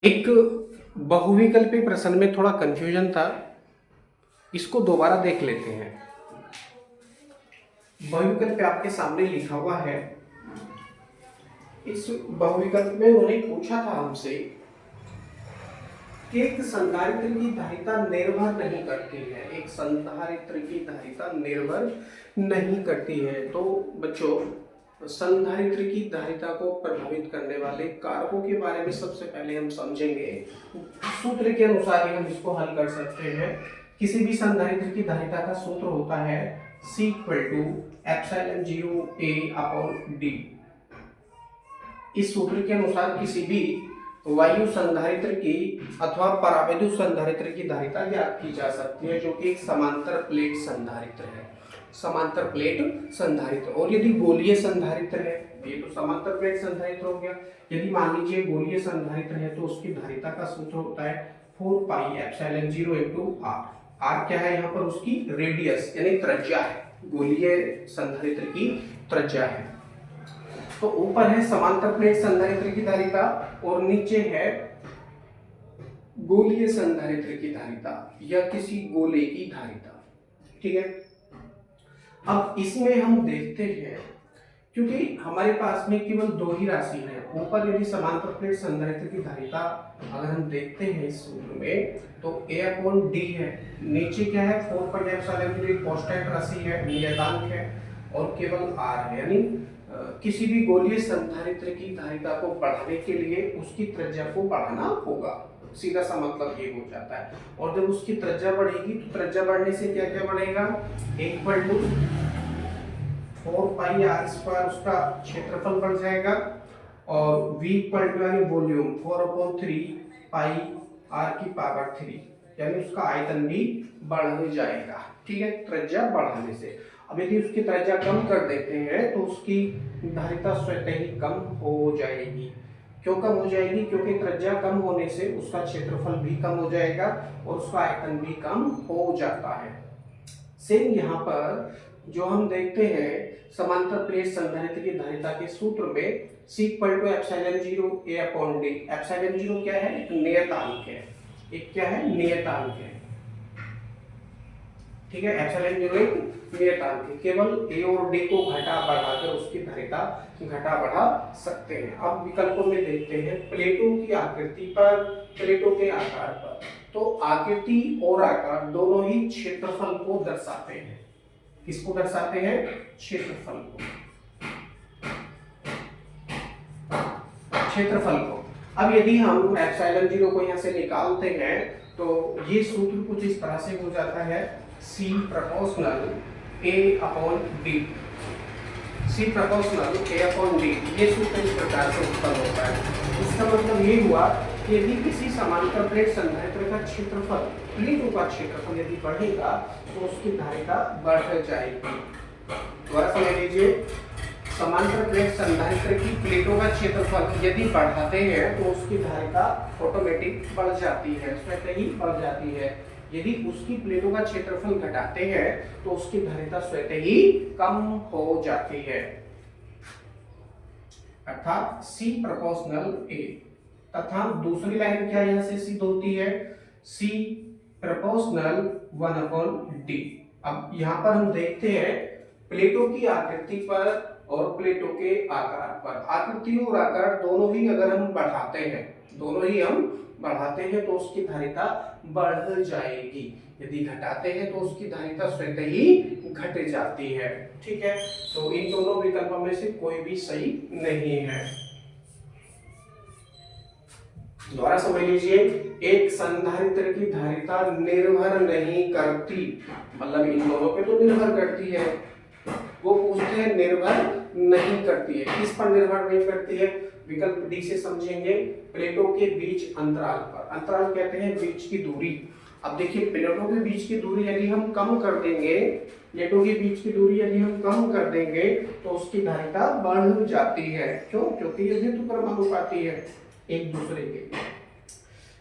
एक बहुविकल्पी प्रश्न में थोड़ा कंफ्यूजन था, इसको दोबारा देख लेते हैं। बहुविकल्प आपके सामने लिखा हुआ है। इस बहुविकल्प में उन्होंने पूछा था हमसे कि एक संधारित्र की धारिता निर्भर नहीं करती है, एक संधारित्र की धारिता निर्भर नहीं करती है। तो बच्चों, संधारित्र की धारिता को प्रभावित करने वाले कारकों के बारे में सबसे पहले हम समझेंगे। सूत्र के अनुसार ही हम इसको हल कर सकते हैं। किसी भी संधारित्र की धारिता का सूत्र होता है C equal to epsilon 0 A upon D। इस सूत्र के अनुसार किसी भी वायु संधारित्र की अथवा परावैद्युत संधारित्र की धारिता ज्ञात की जा सकती है, जो कि एक समांतर प्लेट संधारित्र है। समांतर प्लेट संधारित्र। और यदि गोलीय संधारित्र है, ये तो समांतर प्लेट संधारित्र हो गया। यदि मान लीजिए गोलीय संधारित्र है तो उसकी धारिता का सूत्र होता है 4 pi epsilon 0 into R। R क्या है यहाँ पर? उसकी रेडियस यानी त्रिज्या है। गोलीय संधारित्र की त्रिज्या है। तो ऊपर है समांतर प्लेट संधारित्र की धारिता और नीचे है गोलीय संधारित्र की धारिता या किसी गोले की धारिता। ठीक है। अब इसमें हम देखते हैं, क्योंकि हमारे पास में केवल दो ही राशि है। ऊपर यदि समांतर प्लेट संधारित्र की धारिता अगर हम देखते हैं इस सूत्र में तो A अपॉन D है, नीचे क्या है 4 पाई एप्सिलॉन 0 एक कांस्टेंट राशि है, नियतांक है, और केवल R है। यानी किसी भी गोलीय संधारित्र की धारिता को बढ़ाने के लिए उसकी त्रिज्या को बढ़ाना होगा। सीधा सा मतलब ये हो जाता है। और जब उसकी त्रिज्या बढ़ेगी तो त्रिज्या बढ़ने से क्या क्या बढ़ेगा? 4 पाई आर स्क्वायर उसका क्षेत्रफल बढ़ जाएगा, और v इक्वल टू यानी वॉल्यूम 4/3 पाई r की पावर 3, यानी उसका आयतन भी बढ़ जाएगा। ठीक है, त्रिज्या बढ़ाने से। अब यदि उसकी त्रिज्या कम कर देते हैं तो उसकी धारिता स्वतः ही कम हो जाएगी। क्यों कम हो जाएगी? क्योंकि त्रिज्या कम होने से उसका क्षेत्रफल भी कम हो जाएगा और उसका आयतन भी कम हो जाता है। सेम यहाँ पर जो हम देखते हैं समांतर प्लेट संधारित्र की धारिता के सूत्र में C equal to epsilon 0 A upon D। Epsilon 0 क्या है? एक नियतांक है। एक क्या है? नियतांक है। ठीक है, एप्सिलॉन 0 एक नियतांक है। केवल A और D को घटा बढ़ाकर उसकी धारिता घटा बढ़ा सकते हैं। अब विकल्पों में देखते हैं प्लेटों की आकृति पर, प्लेटों के आकार पर। तो आकृति और आकार दोनों ही क्षेत्रफल को दर्शाते हैं। किसको दर्शाते हैं? क्षेत्रफल को। क्षेत्रफल को। अब यदि हम एप्सिलॉन 0 को यहाँ से निकालते हैं तो ये सूत्र कुछ इस तरह से हो जाता है C proportional A upon D। C proportional A upon D, ये सूत्र इस प्रकार से उत्पन्न होता है। इसका मतलब ये हुआ कि यदि किसी समांतर प्लेट संधारित्र का क्षेत्रफल, प्लेटों का क्षेत्रफल यदि बढ़ेगा तो उसकी धारिता बढ़ जाएगी। दोबारा समझ लीजिए, समांतर प्लेट संधारित्र की प्लेटों का क्षेत्रफल यदि बढ़ाते हैं तो उसकी धारिता ऑटोमेटिक बढ़ जाती है, स्वतः ही बढ़ जाती है। यदि उसकी प्लेटों का क्षेत्रफल घटाते हैं तो उसकी धारिता स्वतः ही कम हो जाती है। अर्थात C प्रोपोर्शनल A। तथा दूसरी लाइन क्या यहां से सिद्ध होती है? C proportional 1/D। अब यहां पर हम देखते हैं प्लेटों की आकृति पर और प्लेटों के आकार पर। आकृति और आकार दोनों ही अगर हम बढ़ाते हैं, दोनों ही हम बढ़ाते हैं तो उसकी धारिता बढ़ जाएगी। यदि घटाते हैं तो उसकी धारिता स्वतः ही घट जाती है। ठीक है, तो इन दोनों विकल्पों में से कोई भी सही नहीं है। दोबारा समझ लीजिए, एक संधारित्र की धारिता निर्भर नहीं करती, मतलब इन दोनों पे तो निर्भर करती है। वो पूछते हैं निर्भर नहीं करती है। किस पर निर्भर नहीं करती है? विकल्प डी से समझेंगे, प्लेटों के बीच अंतराल पर। अंतराल कहते हैं बीच की दूरी। अब देखिए, प्लेटों के बीच की दूरी यदि हम कम कर देंगे, प्लेटों के बीच की दूरी यदि हम कम कर देंगे तो उसकी धारिता बढ़ जाती है। क्यों? क्योंकि ये तो क्रमानुपाती है एक दूसरे के।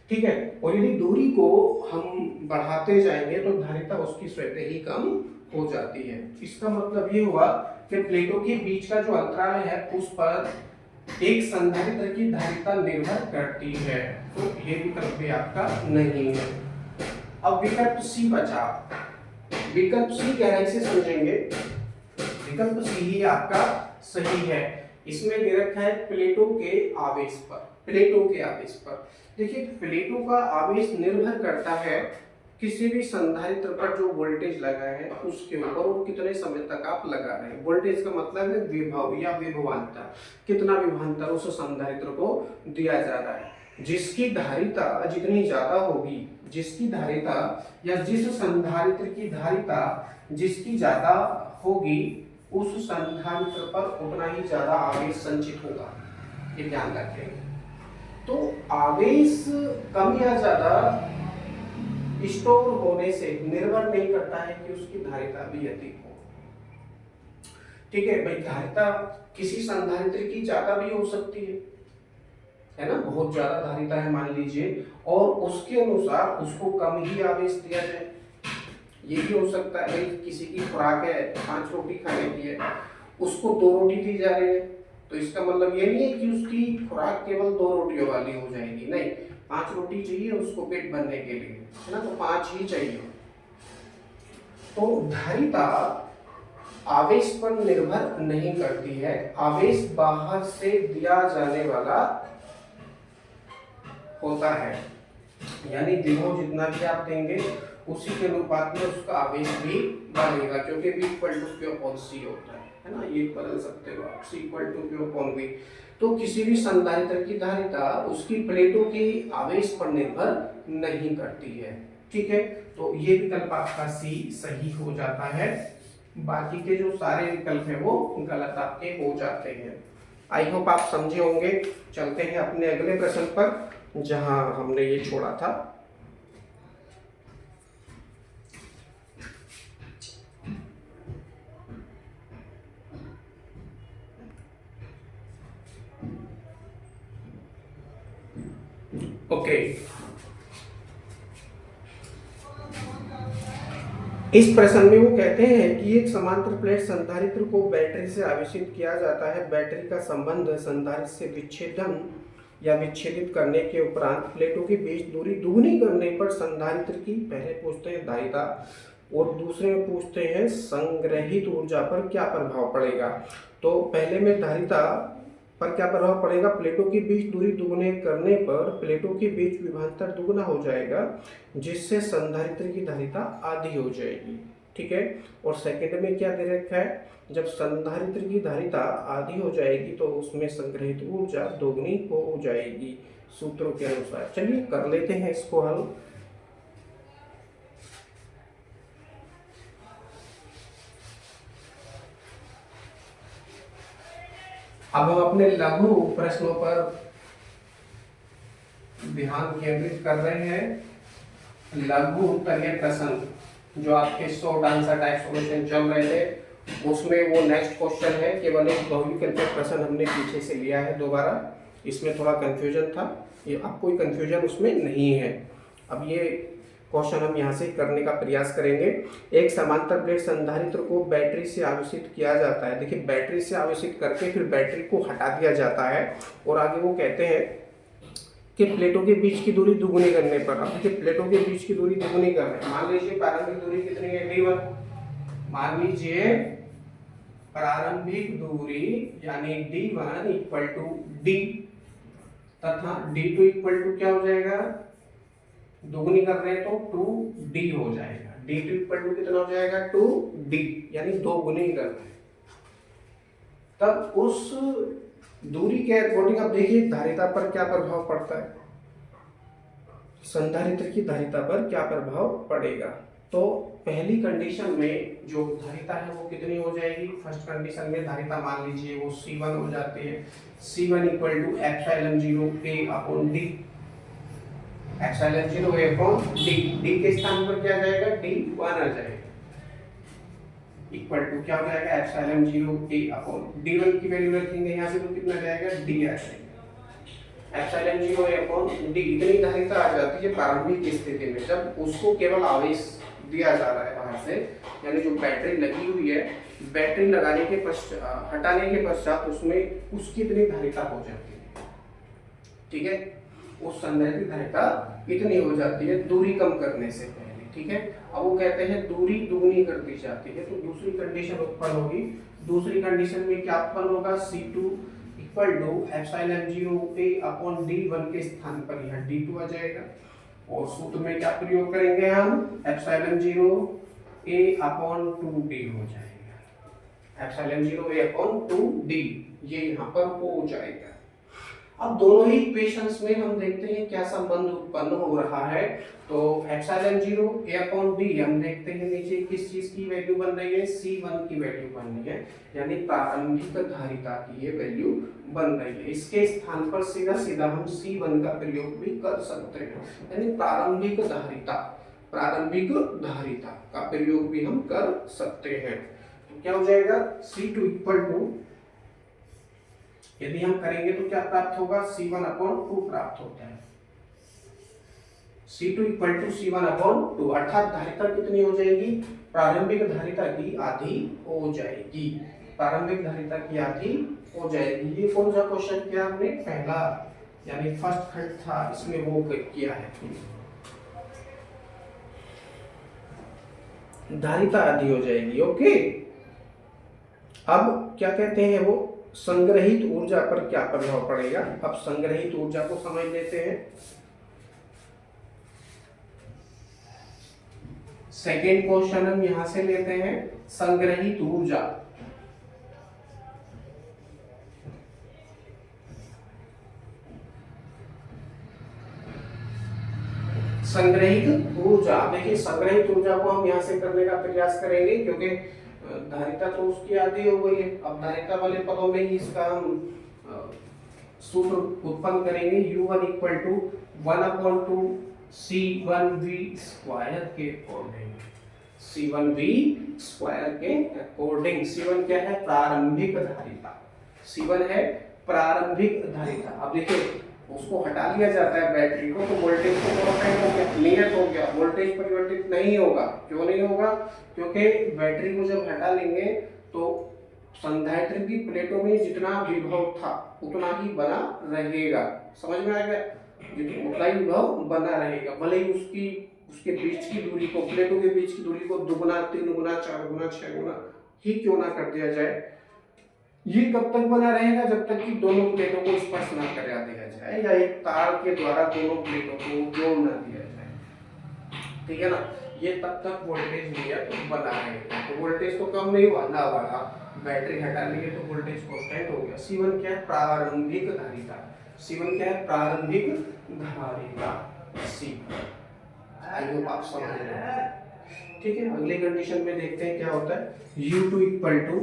ठीक है, और यदि दूरी को हम बढ़ाते जाएंगे तो धारिता उसकी स्वतः ही कम हो जाती है। इसका मतलब ये हुआ कि प्लेटों के बीच का जो अंतराल है उस पर एक संधारित्र की धारिता निर्भर करती है, तो ये विकल्प भी आपका नहीं है। अब विकल्प सी बचा। विकल्प सी गहराई से समझेंगे, विकल्प सी ही आपका सही है। इसमें दे रखा है प्लेटों के आवेश पर। प्लेटों के आवेश पर देखिए, प्लेटों का आवेश निर्भर करता है किसी भी संधारित्र पर जो वोल्टेज लगा है उसके ऊपर, और कितने समय तक आप लगा रहे हैं। वोल्टेज का मतलब है विभव या विभवांतर, कितना विभवांतर उस संधारित्र को दिया जा रहा है। जिसकी धारिता जितनी ज्यादा होगी, जिसकी धारिता या जिस संधारित्र की धारिता जिसकी ज्यादा होगी, उस संधारित्र पर उतना ही ज्यादा आवेश संचित होगा, ये ध्यान रखेंगे। तो आवेश कम या ज्यादा स्टोर होने से निर्भर नहीं करता है कि उसकी धारिता भी अधिक हो। ठीक है भाई, धारिता किसी संधारित्र की ज्यादा भी हो सकती है ना, बहुत ज्यादा धारिता है मान लीजिए, और उसके अनुसार उसको कम ही आवेश दिया जाए। ये भी हो सकता है भाई, किसी की खुराक है 5 रोटी खाने की है, उसको 2 रोटी दी जा रही है, तो इसका मतलब ये नहीं है कि उसकी खुराक केवल 2 रोटियों वाली हो जाएगी, नहीं, 5 रोटी चाहिए उसको पेट भरने के लिए, है ना, तो 5 ही चाहिए। तो धारिता आवेश पर निर्भर नहीं करती है, आवेश बाहर से दिया जाने वाला होता है। यानी विभव जितना भी आप देंगे उसी के अनुपात में उसका आवेश भी बढ़ेगा, क्योंकि V equal to Q upon C होता है ना, ये बदल सकते हो आप, C equal to Q upon V। तो किसी भी संधारित्र की धारिता उसकी प्लेटों के आवेश पर निर्भर नहीं करती है। ठीक है, तो ये विकल्प आपका सी सही हो जाता है, बाकी के जो सारे विकल्प हैं वो गलत आपके हो जाते हैं। आई होप आप समझे होंगे। चलते हैं अपने अगले प्रश्न पर जहां हमने ये छोड़ा था। ओके, इस प्रश्न में वो कहते हैं कि एक समांतर प्लेट संधारित्र को बैटरी से आवेशित किया जाता है। बैटरी का संबंध संधारित्र से विच्छेदन या विच्छेदित करने के उपरांत प्लेटों के बीच दूरी दुगनी करने पर संधारित्र की, पहले पूछते हैं धारिता और दूसरे में पूछते हैं संग्रहित ऊर्जा पर क्या प्रभाव पड़ेगा। तो पहले में धारिता पर क्या प्रभाव पड़ेगा, प्लेटों के बीच दूरी दुगने करने पर प्लेटों के बीच विभवांतर दुगना हो जाएगा, जिससे संधारित्र की धारिता आधी हो जाएगी। ठीक है, और सेकंड में क्या दे रखा है, जब संधारित्र की धारिता आधी हो जाएगी तो उसमें संग्रहित ऊर्जा दोगुनी हो जाएगी सूत्रों के अनुसार। चलिए कर लेते हैं इसको हल। अब हम अपने लघु प्रश्नों पर ध्यान केंद्रित कर रहे हैं। लघु उत्तरीय प्रश्न जो आपके शॉर्ट आंसर टाइप सॉल्यूशन चल रहे थे, उसमें वो नेक्स्ट क्वेश्चन है। केवल एक बहुविकल्पीय प्रश्न हमने पीछे से लिया है दोबारा, इसमें थोड़ा कंफ्यूजन था, ये अब कोई कंफ्यूजन उसमें नहीं है। अब ये क्वेश्चन हम यहाँ से करने का प्रयास करेंगे। एक समांतर प्लेट संधारित्र को बैटरी से आवेशित किया जाता है। देखिए, बैटरी से आवेशित करके फिर बैटरी को हटा दिया जाता है, और आगे वो कहते हैं कि प्लेटों के बीच की दूरी दुगुनी करने पर। अब देखिए, प्लेटों के बीच की दूरी दुगुनी करना, मान लीजिए प्रारंभिक दूरी कितनी है, d1। मान लीजिए प्रारंभिक दूरी यानी d1 इक्वल टू d, तथा d2 इक्वल टू क्या हो जाएगा, दुगुनी कर रहे हैं तो 2d हो जाएगा। d2 इक्वल टू कितना हो जाएगा, 2d, यानी 2 गुनी कर रहे हैं। तब उस दूरी के अकॉर्डिंग अब देखिए धारिता पर क्या प्रभाव पड़ता है, संधारित्र की धारिता पर क्या प्रभाव पड़ेगा। तो पहली कंडीशन में जो धारिता है वो कितनी हो जाएगी, फर्स्ट कंडीशन में धारिता मान लीजिए वो C1 हो जाती है। C1 equal to epsilon 0 A upon D, epsilon 0 A upon D, D के स्थान पर क्या आ जाएगा, D1 आ जाएगा, इक्वल टू क्या हो जाएगा, एप्सिलॉन 0 A अपॉन D1 की वैल्यू रखेंगे यहाँ से तो कितना जाएगा, D आ जाएगा। एप्सिलॉन 0 A अपॉन D, इतनी धारिता आ जाती है प्रारंभिक स्थिति में, जब उसको केवल आवेश दिया जा रहा है बाहर से, यानी जो बैटरी लगी हुई है, बैटरी लगाने के पश्चात, हटाने के पश्चात उसमें उसकी इतनी धारिता हो जाती है, ठीक है, उस संधारित्र की धारिता इतनी हो जाती है दूरी कम करने से पहले, ठीक है। अब वो कहते हैं दूरी दुगनी कर दी जाती है, तो दूसरी कंडीशन उत्पन्न होगी। दूसरी कंडीशन में क्या उत्पन्न होगा, C2 equal to epsilon 0 A upon D1 के स्थान पर यहाँ D2 आ जाएगा, और सूत्र में क्या प्रयोग करेंगे हम, एप्सिलॉन 0 A अपॉन 2D हो जाएगा, एप्सिलॉन 0 A अपॉन 2D ये यहाँ पर हो जाएगा। अब दोनों ही इक्वेशंस में हम देखते हैं क्या संबंध उत्पन्न हो रहा है, तो एप्सिलॉन 0 A अपॉन D हम देखते हैं नीचे किस चीज की वैल्यू बन रही है, C1 की वैल्यू बन रही है, यानी प्रारंभिक धारिता की ये वैल्यू बन रही है। इसके स्थान पर सीधा सीधा हम C1 का प्रयोग भी कर सकते हैं, यानी प्रारंभिक धारिता का प्रयोग भी हम कर सकते हैं। तो क्या हो जाएगा, C2 इक्वल टू, यदि हम करेंगे तो क्या प्राप्त होगा, C1 अपॉन 2 प्राप्त होता है, C2 equal to C1 upon 2, अर्थात धारिता कितनी हो जाएगी, प्रारंभिक धारिता की आधी हो जाएगी, प्रारंभिक धारिता की आधी हो जाएगी। ये कौन सा क्वेश्चन किया हमने, पहला यानी फर्स्ट खंड था, इसमें वो किया है, धारिता आधी हो जाएगी, ओके। अब क्या कहते हैं वो, संग्रहित ऊर्जा पर क्या प्रभाव पड़ेगा, अब संग्रहित ऊर्जा को समझ लेते हैं। सेकेंड क्वेश्चन हम यहां से लेते हैं, संग्रहित ऊर्जा, देखिए संग्रहित ऊर्जा को हम यहां से करने का प्रयास करेंगे, क्योंकि धारिता तो उसकी आधी हो गई है। अब धारिता वाले पदों में ही इसका हम सूत्र उत्पन्न करेंगे, U1 equal to 1/2 C1V square के अकॉर्डिंग, C1V स्क्वायर के अकॉर्डिंग। C1 क्या है, प्रारंभिक धारिता, C1 है प्रारंभिक धारिता। अब देखिए उसको हटा लिया जाता है बैटरी को, तो वोल्टेज को कंस्टेंट हो गया, नियत हो गया, वोल्टेज परिवर्तित नहीं होगा। क्यों नहीं होगा, क्योंकि बैटरी को जब हटा लेंगे तो संधारित्र की प्लेटों में जितना विभव था उतना ही बना रहेगा, समझ में आ गया, उतना ही विभव बना रहेगा, भले ही उसके बीच की दूरी को, प्लेटों के बीच की दूरी को 2 गुना 3 गुना 4 गुना 6 गुना ही क्यों ना कर दिया जाए। ये कब तक बना रहेगा, जब तक कि दोनों प्लेटों को स्पर्श ना करा दिया जाए, या एक तार के द्वारा दोनों प्लेटों को जोड़ ना दिया जाए, ठीक है ना। ये तब तक वोल्टेज लिया तो बना रहेगा, तो वोल्टेज तो कम नहीं हुआ ना बढ़ा, बैटरी हटा लिए तो वोल्टेज कांस्टेंट हो गया। C1 क्या है, प्रारंभिक धारिता, C1 क्या है, प्रारंभिक धारिता C। आई होप आप समझ रहे हैं, ठीक है। अगली कंडीशन में देखते हैं क्या होता है, U2 equal to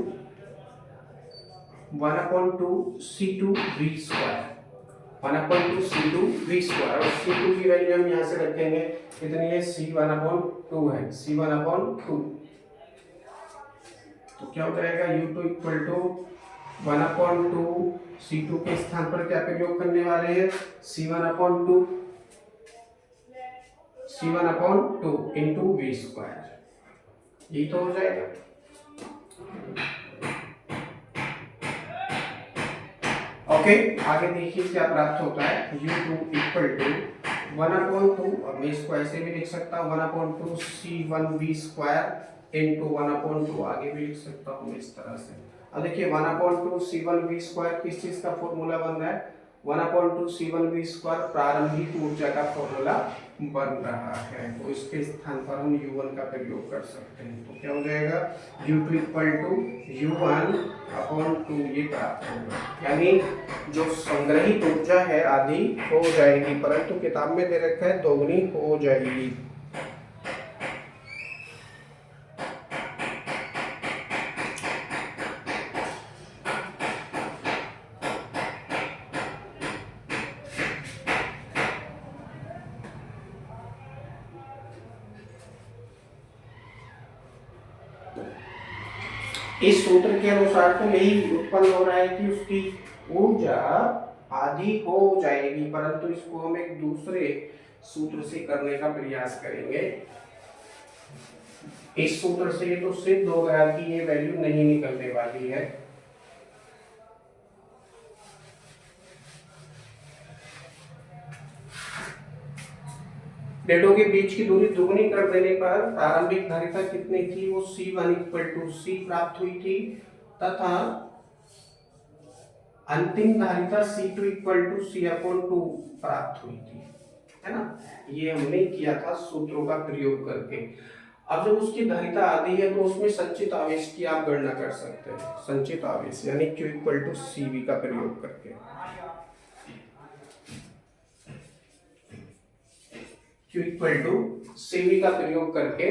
1/2 C2V square, 1/2 C2V square, और C2 की वैल्यू हम यहाँ से रखेंगे कितनी है, C1/2 है, C1/2। तो क्या हो जाएगा, U2 इक्वल टू 1/2 C2 के स्थान पर क्या प्रयोग करने वाले हैं, C1/2 इंटू V स्क्वायर, ये तो हो जाएगा। ओके, आगे देखिए क्या प्राप्त होता है, U2 इक्वल टू 1/2, अब मैं इसको ऐसे भी लिख सकता हूँ 1/2 C1V स्क्वायर इंटू 1/2, आगे भी लिख सकता हूँ इस तरह से। अब देखिए 1/2 C1V स्क्वायर किस चीज का फॉर्मूला बन रहा है, 1/2 C1V स्क्वायर प्रारंभिक ऊर्जा का फॉर्मूला बन रहा है, तो इसके स्थान पर हम U1 का प्रयोग कर सकते हैं। तो क्या हो जाएगा, U2 इक्वल टू U1/2 ये प्राप्त होगा, यानी जो संग्रहित ऊर्जा है आधी हो जाएगी, परंतु किताब में दे रखा है दोगुनी हो जाएगी। इस सूत्र के अनुसार तो यही उत्पन्न हो रहा है कि उसकी ऊर्जा आधी हो जाएगी, परंतु इसको हम एक दूसरे सूत्र से करने का प्रयास करेंगे। इस सूत्र से ये तो सिद्ध हो गया कि ये वैल्यू नहीं निकलने वाली है। प्लेटों के बीच की दूरी दुगनी कर देने पर प्रारंभिक धारिता कितनी थी, वो C1 इक्वल टू C प्राप्त हुई थी, तथा अंतिम धारिता C2 इक्वल टू C/2 प्राप्त हुई थी, है ना। ये हमने किया था सूत्रों का प्रयोग करके। अब जब उसकी धारिता आधी है तो उसमें संचित आवेश की आप गणना कर सकते हैं, संचित आवेश यानी Q इक्वल टू CV का प्रयोग करके। Q इक्वल टू CV का प्रयोग करके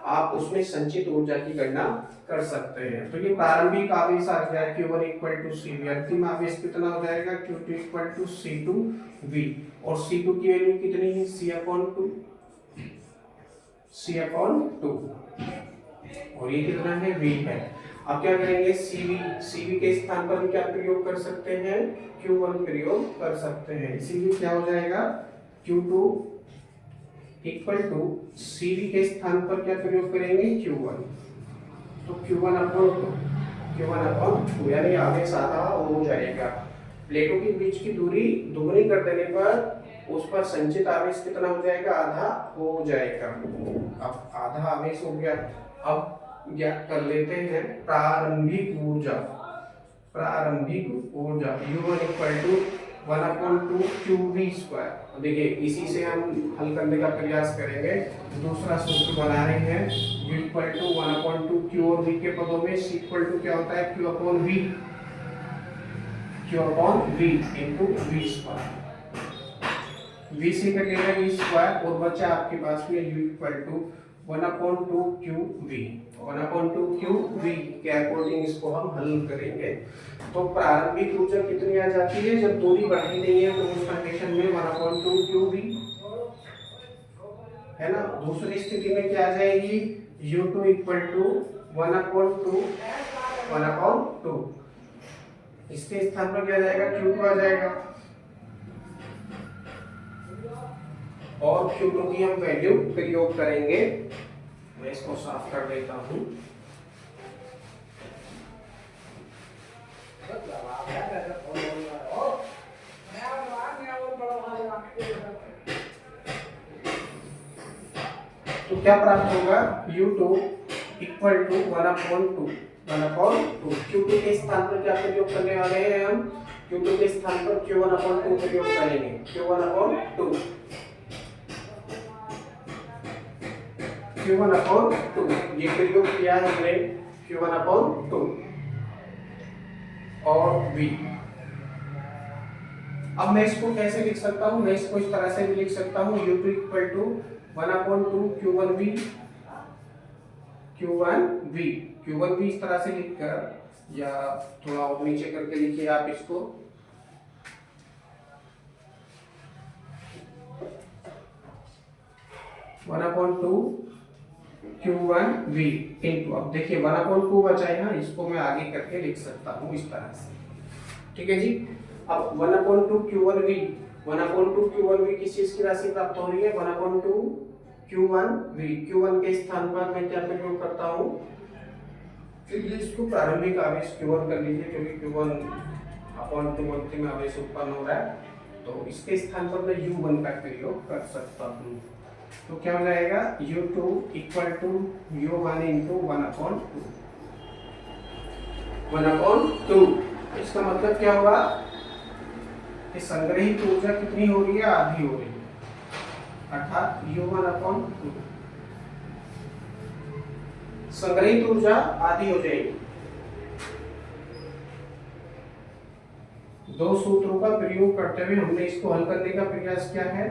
आप उसमें संचित ऊर्जा की गणना कर सकते हैं। तो ये प्रारंभिक आवेश आ गया Q1 इक्वल टू CV, अंतिम आवेश कितना हो जाएगा Q2 इक्वल टू C2V, और C2 की वैल्यू कितनी है C/2, C/2, और ये कितना है V है। अब क्या करेंगे, CV के स्थान पर क्या प्रयोग कर सकते हैं, Q1 प्रयोग कर सकते हैं, इसीलिए क्या हो जाएगा Q2 इक्वल टू CV के स्थान पर क्या प्रयोग करेंगे Q1, तो Q1/2 यानी आवेश आधा हो जाएगा। प्लेटों के बीच की दूरी दोगुनी कर देने पर उस पर संचित आवेश कितना हो जाएगा, आधा हो जाएगा। अब आधा आवेश हो गया, अब ज्ञात कर लेते हैं प्रारंभिक ऊर्जा। U1 equal to 1/2 QV²। देखिए इसी से हम हल करने का प्रयास करेंगे। दूसरा सूत्र बना रहे हैं U इक्वल टू 1/2 Q और V के पदों में C इक्वल टू क्या होता है Q/V इंटू V²। V से कटेगा V² और बचा आपके पास में U इक्वल टू 1/2 QV के अकॉर्डिंग इसको हम हल करेंगे। तो प्रारंभिक ऊर्जा कितनी आ जाती है, जब दूरी बढ़ी नहीं है तो उस कंडीशन में 1/2 QV है ना। दूसरी स्थिति में क्या आ जाएगी U2 इक्वल टू 1/2, इसके स्थान पर क्या जाएगा Q2 आ जाएगा, और Q2 की हम वैल्यू प्रयोग करेंगे। मैं इसको साफ कर देता हूं। तो क्या प्राप्त होगा U2 इक्वल टू 1/2 Q2 के स्थान पर क्या प्रयोग करने वाले हैं हम, Q2 के स्थान पर Q1/2 प्रयोग करेंगे, Q1/2 ये प्रयोग किया हमने Q1/2 और V। अब मैं इसको कैसे लिख सकता हूँ, मैं इसको इस तरह से भी लिख सकता हूँ U2 इक्वल टू 1/2 Q1V इस तरह से लिखकर, या थोड़ा और नीचे करके लिखिए आप इसको Q1V इंटू, अब देखिए 1/2 बचा है ना, इसको मैं आगे करके लिख सकता हूँ इस तरह से, ठीक है जी। अब 1/2 Q1V किस चीज की राशि प्राप्त हो रही है, 1/2 Q1 के स्थान पर मैं क्या प्रयोग करता हूँ, चलिए इसको प्रारंभिक आवेश Q1 कर लीजिए, क्योंकि Q1/2 अंतिम आवेश उत्पन्न हो रहा है, तो इसके स्थान पर मैं U1 का प्रयोग कर सकता हूँ। तो क्या हो जाएगा U2 equal to U1 into 1/2। इसका मतलब क्या हुआ कि संग्रहित ऊर्जा कितनी हो रही है, आधी हो रही है, अर्थात U1/2 संग्रहित ऊर्जा आधी हो जाएगी। दो सूत्रों का प्रयोग करते हुए हमने इसको हल करने का प्रयास किया है।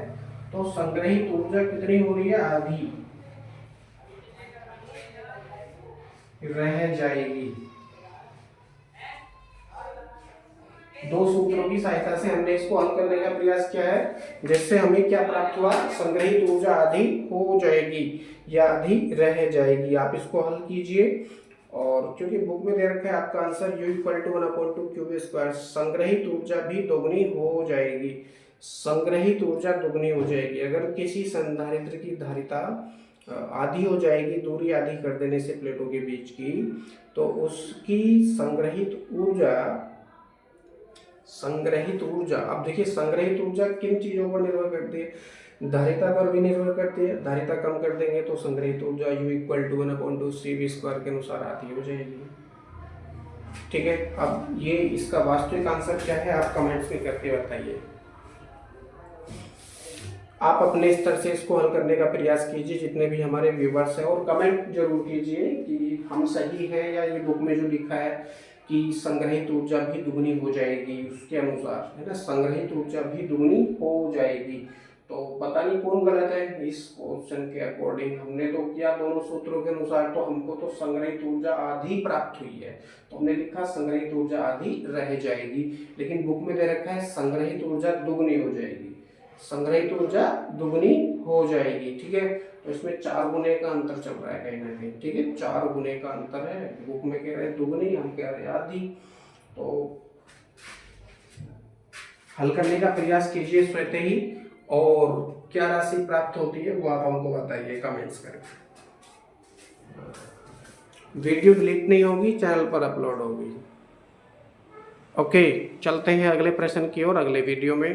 तो संग्रहित ऊर्जा कितनी हो रही है, आधी रह जाएगी। दो सूत्रों की सहायता से हमने इसको हल करने का प्रयास किया है, जिससे हमें क्या प्राप्त हुआ, संग्रहित ऊर्जा आधी हो जाएगी या आधी रह जाएगी। आप इसको हल कीजिए, और क्योंकि बुक में दे रखा है आपका answer U equal to 1/2 QV², संग्रहित ऊर्जा भी दोगुनी हो जाएगी, संग्रहित ऊर्जा दोगुनी हो जाएगी। अगर किसी संधारित्र की धारिता आधी हो जाएगी, दूरी आधी कर देने से प्लेटों के बीच की, तो उसकी संग्रहित ऊर्जा, अब देखिए संग्रहित ऊर्जा किन चीज़ों पर निर्भर करती है, धारिता पर भी निर्भर करती है। धारिता कम कर देंगे तो संग्रहित ऊर्जा U=1/2CV² के अनुसार आधी हो जाएगी। ठीक है, अब ये इसका वास्तविक आंसर क्या है आप कमेंट्स में करके बताइए। आप अपने स्तर से इसको हल करने का प्रयास कीजिए, जितने भी हमारे व्यूवर्स हैं, और कमेंट जरूर कीजिए कि हम सही हैं या ये बुक में जो लिखा है कि संग्रहित ऊर्जा भी दुगनी हो जाएगी उसके अनुसार, है ना, संग्रहित ऊर्जा भी दुगनी हो जाएगी। तो पता नहीं कौन गलत है इस क्वेश्चन के अकॉर्डिंग। हमने तो किया दोनों सूत्रों के अनुसार, तो हमको तो संग्रहित ऊर्जा आधी प्राप्त हुई है, तो हमने लिखा संग्रहित ऊर्जा आधी रह जाएगी, लेकिन बुक में दे रखा है संग्रहित ऊर्जा दुगनी हो जाएगी, संग्रहित ऊर्जा दुगनी हो जाएगी। ठीक है, तो इसमें 4 गुने का अंतर चल रहा है कहीं ना कहीं। ठीक है, 4 गुने का अंतर है, बुक में कह रहे हैं दुगनी, हम कह रहे हैं आधी। तो हल करने का प्रयास कीजिए स्वतः ही, और क्या राशि प्राप्त होती है वो आप हमको बताइए कमेंट्स करके। वीडियो डिलीट नहीं होगी, चैनल पर अपलोड होगी। ओके, चलते हैं अगले प्रश्न की ओर अगले वीडियो में।